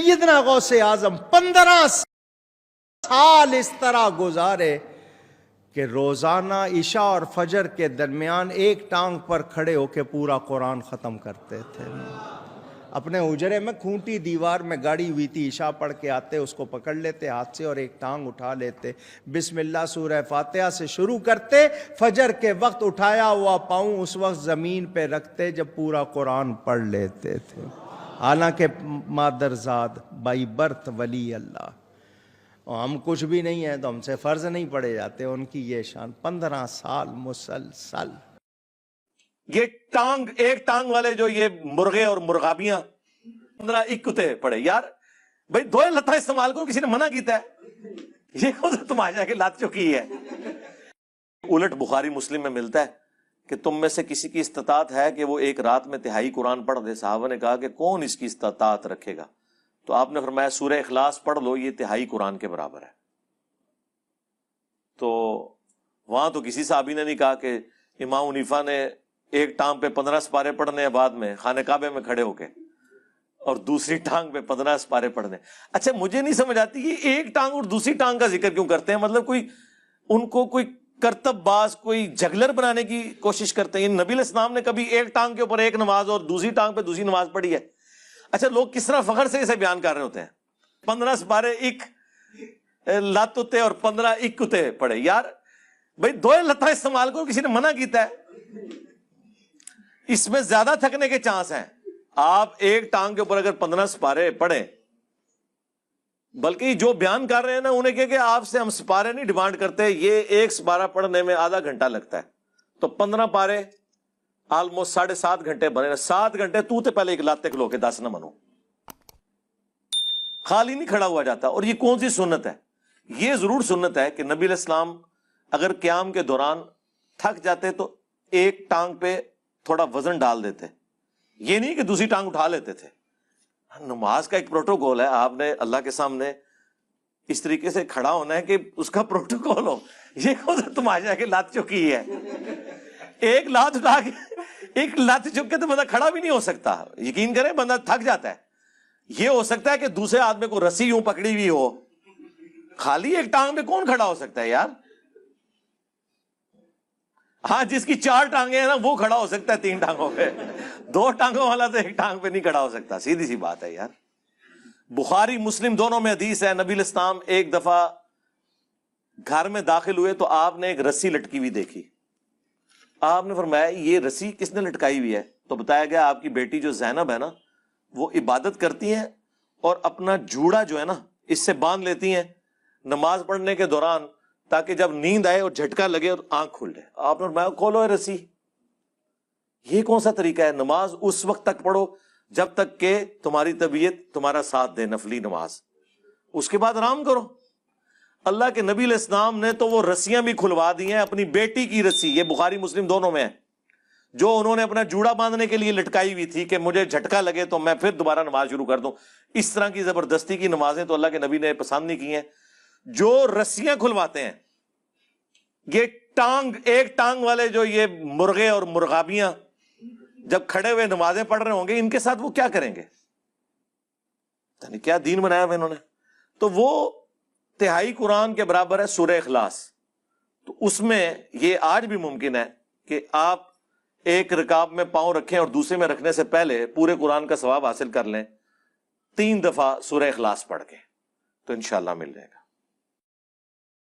سیدنا غوث اعظم 15 سال اس طرح گزارے کہ روزانہ عشاء اور فجر کے درمیان ایک ٹانگ پر کھڑے ہو کے پورا قرآن ختم کرتے تھے. اپنے حجرے میں کھونٹی دیوار میں گاڑی ہوئی تھی، عشاء پڑھ کے آتے، اس کو پکڑ لیتے ہاتھ سے اور ایک ٹانگ اٹھا لیتے، بسم اللہ سورہ فاتحہ سے شروع کرتے، فجر کے وقت اٹھایا ہوا پاؤں اس وقت زمین پہ رکھتے جب پورا قرآن پڑھ لیتے تھے. حالانکہ مادرزاد بائی برتھ ولی اللہ، ہم کچھ بھی نہیں ہیں تو ہم سے فرض نہیں پڑے جاتے، ان کی یہ شان. 15 سال مسلسل. یہ ایک ٹانگ والے جو یہ مرغے اور مرغابیاں 15 کتے پڑے. یار بھائی 2 لتاں استعمال کرو، کسی نے منع کیتا ہے؟ یہ کون سا تماشا کہ لت چکی ہے. الٹ بخاری مسلم میں ملتا ہے کہ تم میں سے کسی کی استطاعت ہے کہ وہ ایک رات میں تہائی قرآن پڑھ دے. صحابہ نے کہا کہ کون اس کی استطاعت رکھے گا؟ تو آپ نے فرمایا سورہ اخلاص پڑھ لو، یہ تہائی قرآن کے برابر ہے. تو وہاں تو کسی صحابی نے نہیں کہا کہ امام حنیفہ نے ایک ٹانگ پہ 15 سپارے پڑھنے ہیں بعد میں خانہ کعبے میں کھڑے ہو کے، اور دوسری ٹانگ پہ 15 سپارے پڑھنے. اچھا مجھے نہیں سمجھ آتی یہ ایک ٹانگ اور دوسری ٹانگ کا ذکر کیوں کرتے ہیں؟ مطلب ان کو کوئی کرتب باز، کوئی جگلر بنانے کی کوشش کرتے ہیں. نبی علیہ السلام نے کبھی ایک ٹانگ کے اوپر ایک نماز اور دوسری ٹانگ پہ دوسری نماز پڑھی ہے؟ اچھا لوگ کس طرح فخر سے اسے بیان کر رہے ہوتے ہیں. 15 سپارے ایک لت اتے اور 15 کتے پڑے. یار بھائی 2 لتاں استعمال کرو، کسی نے منع کیتا ہے؟ اس میں زیادہ تھکنے کے چانس ہیں. آپ ایک ٹانگ کے اوپر اگر 15 سپارے پڑھیں، بلکہ جو بیان کر رہے ہیں نا انہیں کہ آپ سے ہم سپارے نہیں ڈیمانڈ کرتے، یہ ایک سپارہ پڑھنے میں آدھا گھنٹہ لگتا ہے، تو 15 پارے آلموسٹ 7.5 گھنٹے بنے. 7 گھنٹے تو پہلے ایک لاتے کھلو کے 10 نہ منو، خالی نہیں کھڑا ہوا جاتا. اور یہ کون سی سنت ہے؟ یہ ضرور سنت ہے کہ نبی علیہ السلام اگر قیام کے دوران تھک جاتے تو ایک ٹانگ پہ تھوڑا وزن ڈال دیتے، یہ نہیں کہ دوسری ٹانگ اٹھا لیتے تھے. نماز کا ایک پروٹوکول ہے، آپ نے اللہ کے سامنے اس طریقے سے کھڑا ہونا ہے کہ اس کا پروٹوکول ہو. یہ کون سا تماشا ہے کہ لات چکی ہے؟ ایک لات اٹھا کے، ایک لات چک کے تو بندہ کھڑا بھی نہیں ہو سکتا. یقین کریں بندہ تھک جاتا ہے. یہ ہو سکتا ہے کہ دوسرے آدمی کو رسی یوں پکڑی ہوئی ہو، خالی ایک ٹانگ پہ کون کھڑا ہو سکتا ہے یار؟ ہاں جس کی 4 ٹانگیں ہیں نا وہ کھڑا ہو سکتا ہے 3 ٹانگوں پہ، 2 ٹانگوں والا تو ایک ٹانگ پہ نہیں کھڑا ہو سکتا. سیدھی سی بات ہے یار. بخاری مسلم دونوں میں حدیث ہے، نبی علیہ السلام ایک دفعہ گھر میں داخل ہوئے تو آپ نے ایک رسی لٹکی ہوئی دیکھی. آپ نے فرمایا یہ رسی کس نے لٹکائی ہوئی ہے؟ تو بتایا گیا آپ کی بیٹی جو زینب ہے نا وہ عبادت کرتی ہیں اور اپنا جوڑا جو ہے نا اس سے باندھ لیتی ہیں نماز پڑھنے کے دوران، تاکہ جب نیند آئے اور جھٹکا لگے اور آنکھ کھل جائے. آپ نے فرمایا کھولو رسی. یہ کون سا طریقہ ہے؟ نماز اس وقت تک پڑھو جب تک کہ تمہاری طبیعت تمہارا ساتھ دے، نفلی نماز، اس کے بعد آرام کرو. اللہ کے نبی علیہ السلام نے تو وہ رسیاں بھی کھلوا دی ہیں، اپنی بیٹی کی رسی، یہ بخاری مسلم دونوں میں ہے، جو انہوں نے اپنا جوڑا باندھنے کے لیے لٹکائی ہوئی تھی کہ مجھے جھٹکا لگے تو میں پھر دوبارہ نماز شروع کر دوں. اس طرح کی زبردستی کی نمازیں تو اللہ کے نبی نے پسند نہیں کی ہیں. جو رسیاں کھلواتے ہیں یہ ایک ٹانگ والے جو یہ مرغے اور مرغابیاں جب کھڑے ہوئے نمازیں پڑھ رہے ہوں گے، ان کے ساتھ وہ کیا کریں گے؟ یعنی کیا دین بنایا ہوا انہوں نے. تو وہ تہائی قرآن کے برابر ہے سورہ اخلاص. تو اس میں یہ آج بھی ممکن ہے کہ آپ ایک رکاب میں پاؤں رکھیں اور دوسرے میں رکھنے سے پہلے پورے قرآن کا ثواب حاصل کر لیں 3 دفعہ سورہ اخلاص پڑھ کے، تو انشاءاللہ مل جائے گا.